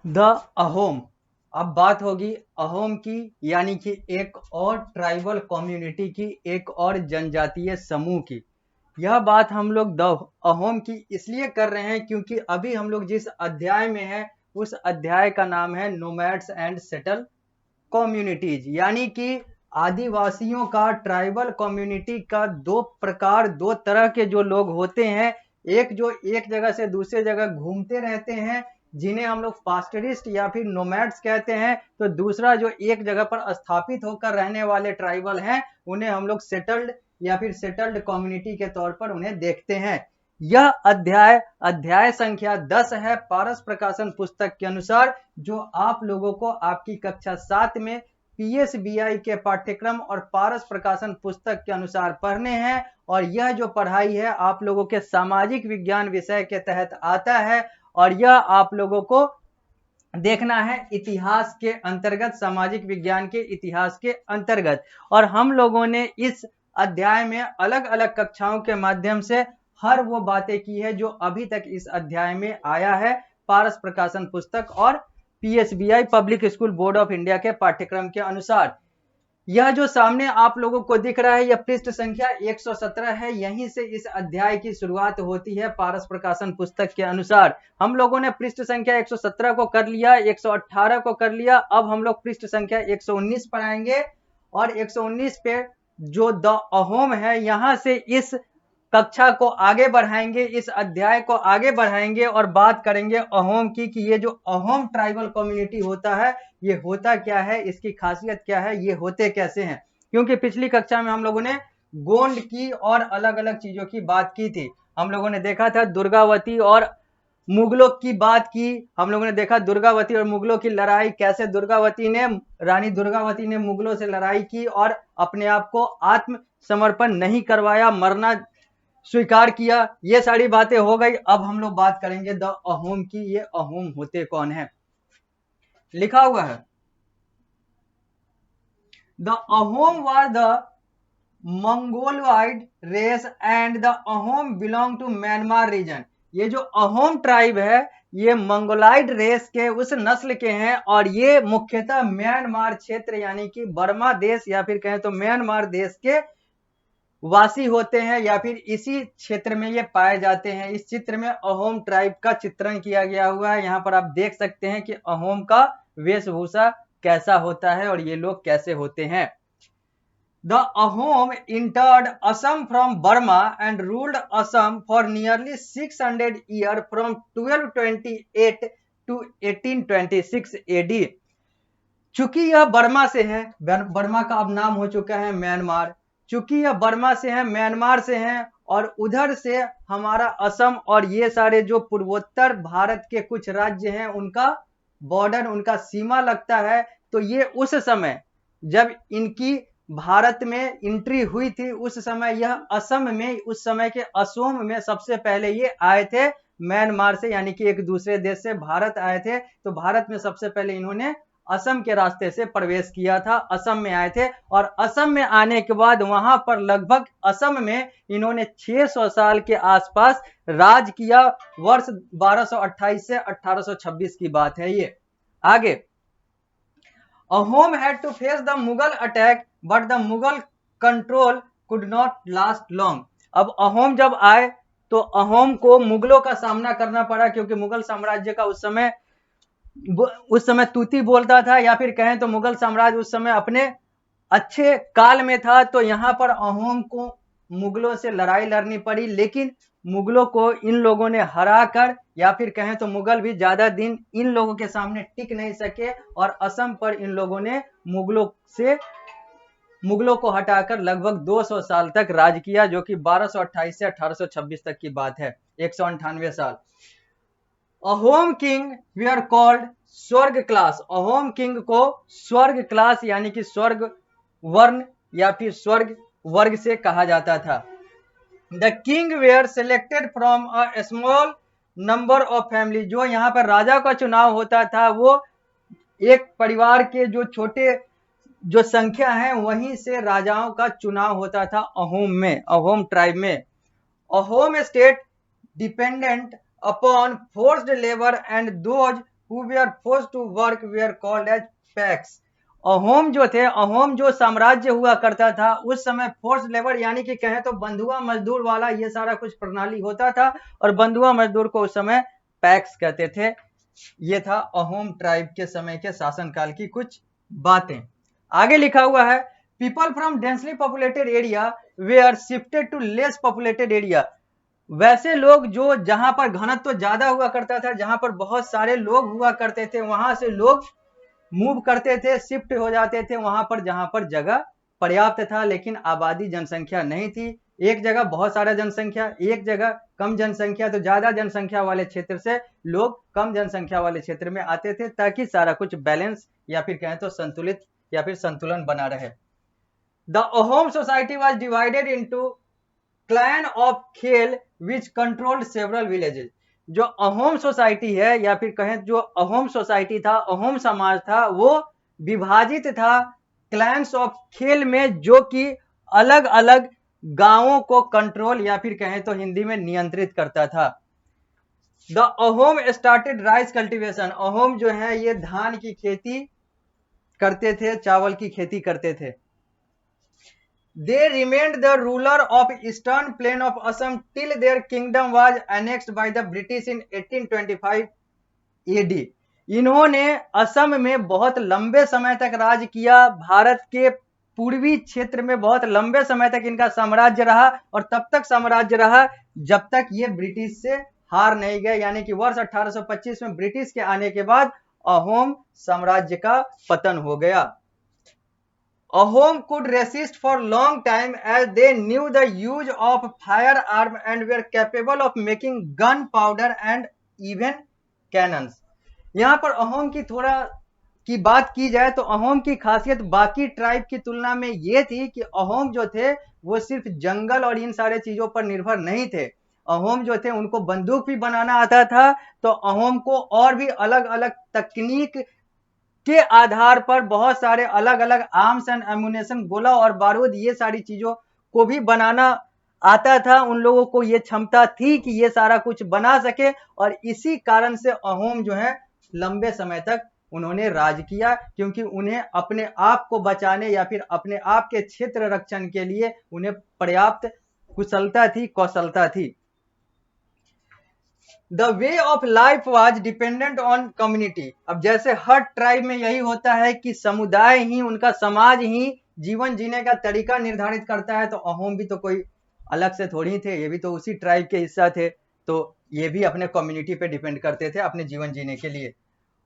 The Ahom. अब बात होगी अहोम की, यानी कि एक और ट्राइबल कम्युनिटी की, एक और जनजातीय समूह की। यह बात हम लोग द अहोम की इसलिए कर रहे हैं क्योंकि अभी हम लोग जिस अध्याय में हैं उस अध्याय का नाम है नोमैड्स एंड सेटल कम्युनिटीज, यानी कि आदिवासियों का, ट्राइबल कम्युनिटी का दो प्रकार, दो तरह के जो लोग होते हैं। एक जो एक जगह से दूसरे जगह घूमते रहते हैं, जिन्हें हम लोग पास्टरिस्ट या फिर नोमैड्स कहते हैं। तो दूसरा जो एक जगह पर स्थापित होकर रहने वाले ट्राइबल हैं, उन्हें हम लोग सेटल्ड या फिर सेटल्ड कम्युनिटी के तौर पर उन्हें देखते हैं। यह अध्याय अध्याय संख्या 10 है पारस प्रकाशन पुस्तक के अनुसार, जो आप लोगों को आपकी कक्षा 7 में पीएसबीआई के पाठ्यक्रम और पारस प्रकाशन पुस्तक के अनुसार पढ़ने हैं। और यह जो पढ़ाई है आप लोगों के सामाजिक विज्ञान विषय के तहत आता है, और यह आप लोगों को देखना है इतिहास के अंतर्गत, सामाजिक विज्ञान के इतिहास के अंतर्गत। और हम लोगों ने इस अध्याय में अलग अलग कक्षाओं के माध्यम से हर वो बातें की है जो अभी तक इस अध्याय में आया है पारस प्रकाशन पुस्तक और PSBI public school board of India के पाठ्यक्रम के अनुसार। यह जो सामने आप लोगों को दिख रहा है यह पृष्ठ संख्या 117 है। यहीं से इस अध्याय की शुरुआत होती है पारस प्रकाशन पुस्तक के अनुसार। हम लोगों ने पृष्ठ संख्या 117 को कर लिया, 118 को कर लिया। अब हम लोग पृष्ठ संख्या 119 पर आएंगे और 119 पे जो द अहोम है यहां से इस कक्षा को आगे बढ़ाएंगे, इस अध्याय को आगे बढ़ाएंगे और बात करेंगे अहोम की कि ये जो अहोम ट्राइबल कम्युनिटी होता है ये होता क्या है, इसकी खासियत क्या है, ये होते कैसे हैं। क्योंकि पिछली कक्षा में हम लोगों ने गोंड की और अलग अलग चीजों की बात की थी। हम लोगों ने देखा था दुर्गावती और मुगलों की बात की। हम लोगों ने देखा दुर्गावती और मुगलों की लड़ाई, कैसे दुर्गावती ने, रानी दुर्गावती ने मुगलों से लड़ाई की और अपने आप को आत्मसमर्पण नहीं करवाया, मरना स्वीकार किया। ये सारी बातें हो गई। अब हम लोग बात करेंगे द अहोम की। ये अहोम होते कौन है, लिखा हुआ है the Ahom were the Mongoloid race and the Ahom belong to Myanmar region. ये जो अहोम ट्राइब है ये मंगोलाइड रेस के उस नस्ल के हैं और ये मुख्यतः म्यांमार क्षेत्र यानी कि बर्मा देश या फिर कहें तो म्यांमार देश के वासी होते हैं या फिर इसी क्षेत्र में ये पाए जाते हैं। इस चित्र में अहोम ट्राइब का चित्रण किया गया हुआ है। यहाँ पर आप देख सकते हैं कि अहोम का वेशभूषा कैसा होता है और ये लोग कैसे होते हैं। The Ahom entered Assam from Burma and ruled Assam for nearly 600 years from 1228 to 1826 AD। चूंकि यह बर्मा से है, बर्मा का अब नाम हो चुका है म्यांमार, चूंकि यह बर्मा से है, म्यांमार से है और उधर से हमारा असम और ये सारे जो पूर्वोत्तर भारत के कुछ राज्य हैं उनका बॉर्डर, उनका सीमा लगता है। तो ये उस समय जब इनकी भारत में एंट्री हुई थी उस समय यह असम में, उस समय के असोम में सबसे पहले ये आए थे म्यांमार से, यानी कि एक दूसरे देश से भारत आए थे। तो भारत में सबसे पहले इन्होंने असम के रास्ते से प्रवेश किया था, असम में आए थे और असम में आने के बाद वहां पर लगभग असम में इन्होंने 600 साल के आसपास राज किया। वर्ष 1228 से 1826 की बात है ये। आगे, Ahom had to face the Mughal attack, but the Mughal control could not last long। अब अहोम जब आए तो अहोम को मुगलों का सामना करना पड़ा, क्योंकि मुगल साम्राज्य का उस समय तूती बोलता था, या फिर कहें तो मुगल साम्राज्य उस समय अपने अच्छे काल में था। तो यहाँ पर अहोम को मुगलों से लड़ाई लड़नी पड़ी, लेकिन मुगलों को इन लोगों ने हराकर, या फिर कहें तो मुगल भी ज्यादा दिन इन लोगों के सामने टिक नहीं सके और असम पर इन लोगों ने मुगलों को हटाकर लगभग 200 साल तक राज किया, जो कि 1228 से 1826 तक की बात है, 198 साल। Ahom king we are called Swarga class. Ahom king को स्वर्ग क्लास यानी कि स्वर्ग वर्ण या फिर स्वर्ग वर्ग से कहा जाता था। The king were selected from a small number of family. जो यहाँ पर राजा का चुनाव होता था वो एक परिवार के जो छोटे जो संख्या है वहीं से राजाओं का चुनाव होता था अहोम में, अहोम ट्राइब में। Ahom state dependent upon forced labour and those who were forced to work were called as PACS. Ahom जो थे, अहोम जो साम्राज्य हुआ करता था उस समय फोर्स लेबर यानी कि कहें तो बंधुआ मजदूर वाला ये सारा कुछ प्रणाली होता था, और बंधुआ मजदूर को उस समय पैक्स कहते थे। ये था अहोम ट्राइब के समय के शासनकाल की कुछ बातें। आगे लिखा हुआ है, people from densely populated area they are shifted to less populated area. वैसे लोग जो जहां पर घनत्व तो ज्यादा हुआ करता था, जहां पर बहुत सारे लोग हुआ करते थे, वहां से लोग मूव करते थे, शिफ्ट हो जाते थे वहां पर जहां पर जगह पर्याप्त था लेकिन आबादी जनसंख्या नहीं थी। एक जगह बहुत सारा जनसंख्या, एक जगह कम जनसंख्या, तो ज्यादा जनसंख्या वाले क्षेत्र से लोग कम जनसंख्या वाले क्षेत्र में आते थे ताकि सारा कुछ बैलेंस या फिर कहें तो संतुलित या फिर संतुलन बना रहे। The Ahom society was divided into clan of खेल विच कंट्रोल्ड सेवरल विलेजेस। जो अहोम सोसाइटी है या फिर कहें जो अहोम सोसाइटी था, अहोम समाज था, वो विभाजित था क्लैंस ऑफ खेल में, जो कि अलग अलग गांवों को कंट्रोल या फिर कहें तो हिंदी में नियंत्रित करता था। The Ahom started rice cultivation. Ahom जो है ये धान की खेती करते थे, चावल की खेती करते थे। They remained the ruler of eastern plain of Assam till their kingdom was annexed by the British in 1825 AD. इन्होंने असम में बहुत लंबे समय तक राज किया। भारत के पूर्वी क्षेत्र में बहुत लंबे समय तक इनका साम्राज्य रहा, और तब तक साम्राज्य रहा जब तक ये ब्रिटिश से हार नहीं गए, यानी कि वर्ष 1825 में ब्रिटिश के आने के बाद अहोम साम्राज्य का पतन हो गया। Ahom could resist for long time as they knew the use of firearm and were capable of making gunpowder and even cannons. यहाँ पर अहोम की थोड़ा की बात की जाए तो अहोम की खासियत बाकी ट्राइब की तुलना में ये थी कि अहोम जो थे वो सिर्फ जंगल और इन सारे चीजों पर निर्भर नहीं थे। अहोम जो थे उनको बंदूक भी बनाना आता था, तो अहोम को और भी अलग अलग तकनीक के आधार पर बहुत सारे अलग अलग आर्म्स एंड एम्युनिशन, गोला और बारूद, ये सारी चीजों को भी बनाना आता था। उन लोगों को ये क्षमता थी कि ये सारा कुछ बना सके, और इसी कारण से अहोम जो है लंबे समय तक उन्होंने राज किया, क्योंकि उन्हें अपने आप को बचाने या फिर अपने आप के क्षेत्र रक्षण के लिए उन्हें पर्याप्त कुशलता थी, कौशलता थी। The way of life was dependent on community. अब जैसे हर ट्राइब में यही होता है कि समुदाय ही, उनका समाज ही जीवन जीने का तरीका निर्धारित करता है, तो अहोम भी तो कोई अलग से थोड़ी थे, ये भी तो उसी ट्राइब के हिस्सा थे, तो ये भी अपने कम्युनिटी पे डिपेंड करते थे अपने जीवन जीने के लिए।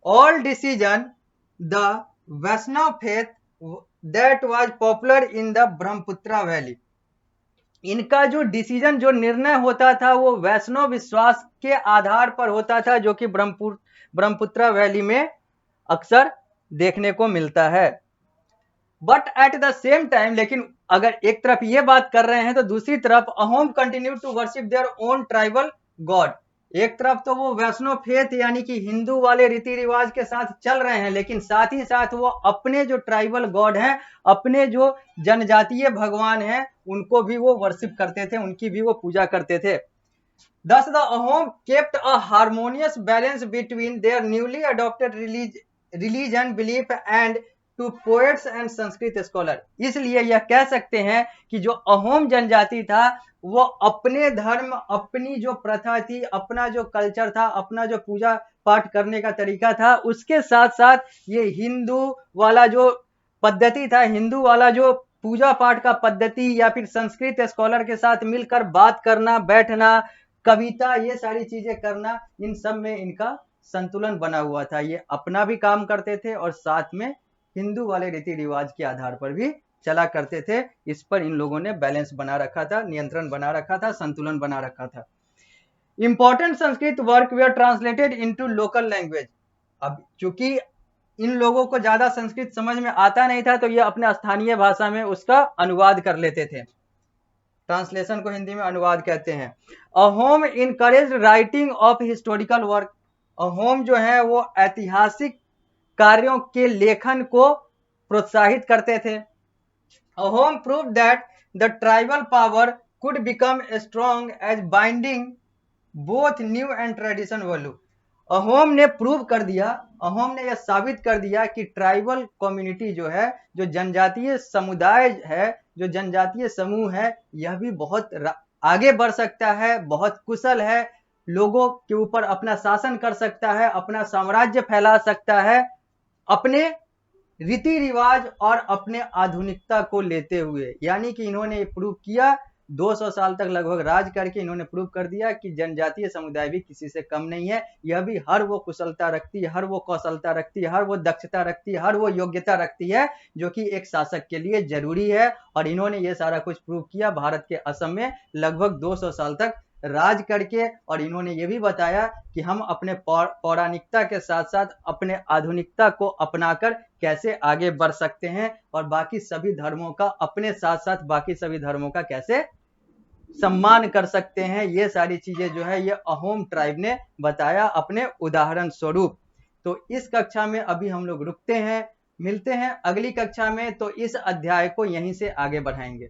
All decision the Vaishnav faith that was popular in the Brahmaputra valley. इनका जो डिसीजन, जो निर्णय होता था वो वैष्णव विश्वास के आधार पर होता था, जो कि ब्रह्मपुत्रा वैली में अक्सर देखने को मिलता है। But at the same time, लेकिन अगर एक तरफ ये बात कर रहे हैं तो दूसरी तरफ Ahom continue to worship their own tribal god. एक तरफ तो वो वैष्णव फेथ यानी कि हिंदू वाले रीति रिवाज के साथ चल रहे हैं, लेकिन साथ ही साथ वो अपने जो ट्राइबल गॉड हैं, अपने जो जनजातीय भगवान हैं, उनको भी वो वर्शिप करते थे, उनकी भी वो पूजा करते थे। Thus the Ahom kept a harmonious balance between their newly adopted religion belief and to poets and Sanskrit scholar. इसलिए यह कह सकते हैं कि जो अहोम जनजाति था वो अपने धर्म, अपनी जो प्रथा थी, अपना जो कल्चर था, अपना जो पूजा पाठ करने का तरीका था, उसके साथ साथ ये हिंदू वाला जो पद्धति था, हिंदू वाला जो पूजा पाठ का पद्धति या फिर संस्कृत स्कॉलर के साथ मिलकर बात करना, बैठना, कविता, ये सारी चीजें करना, इन सब में इनका संतुलन बना हुआ था। ये अपना भी काम करते थे और साथ में हिंदू वाले रीति रिवाज के आधार पर भी चला करते थे। इस पर इन लोगों ने बैलेंस बना रखा था, नियंत्रण बना रखा था, संतुलन बना रखा था। इंपॉर्टेंट संस्कृत वर्क वे are translated into local language. अब चूंकि इन लोगों को ज्यादा संस्कृत समझ में आता नहीं था, तो ये अपने स्थानीय भाषा में उसका अनुवाद कर लेते थे। ट्रांसलेशन को हिंदी में अनुवाद कहते हैं। Ahom encourage writing of historical work. Ahom जो है वो ऐतिहासिक कार्यों के लेखन को प्रोत्साहित करते थे। Ahom prove that the tribal power could become strong as binding both new and tradition value. Ahom ने प्रूव कर दिया, अहोम ने यह साबित कर दिया कि ट्राइबल कम्युनिटी जो है, जो जनजातीय समुदाय है, जो जनजातीय समूह है, यह भी बहुत आगे बढ़ सकता है, बहुत कुशल है, लोगों के ऊपर अपना शासन कर सकता है, अपना साम्राज्य फैला सकता है, अपने रीति रिवाज और अपने आधुनिकता को लेते हुए। यानी कि इन्होंने प्रूव किया, 200 साल तक लगभग राज करके इन्होंने प्रूव कर दिया कि जनजातीय समुदाय भी किसी से कम नहीं है। यह भी हर वो कुशलता रखती है, हर वो कौशलता रखती है, हर वो दक्षता रखती है, हर वो योग्यता रखती है जो कि एक शासक के लिए जरूरी है। और इन्होंने ये सारा कुछ प्रूव किया भारत के असम में लगभग 200 साल तक राज करके। और इन्होंने ये भी बताया कि हम अपने पौराणिकता के साथ साथ अपने आधुनिकता को अपनाकर कैसे आगे बढ़ सकते हैं और बाकी सभी धर्मों का अपने साथ साथ बाकी सभी धर्मों का कैसे सम्मान कर सकते हैं। ये सारी चीजें जो है ये अहोम ट्राइब ने बताया अपने उदाहरण स्वरूप। तो इस कक्षा में अभी हम लोग रुकते हैं, मिलते हैं अगली कक्षा में, तो इस अध्याय को यहीं से आगे बढ़ाएंगे।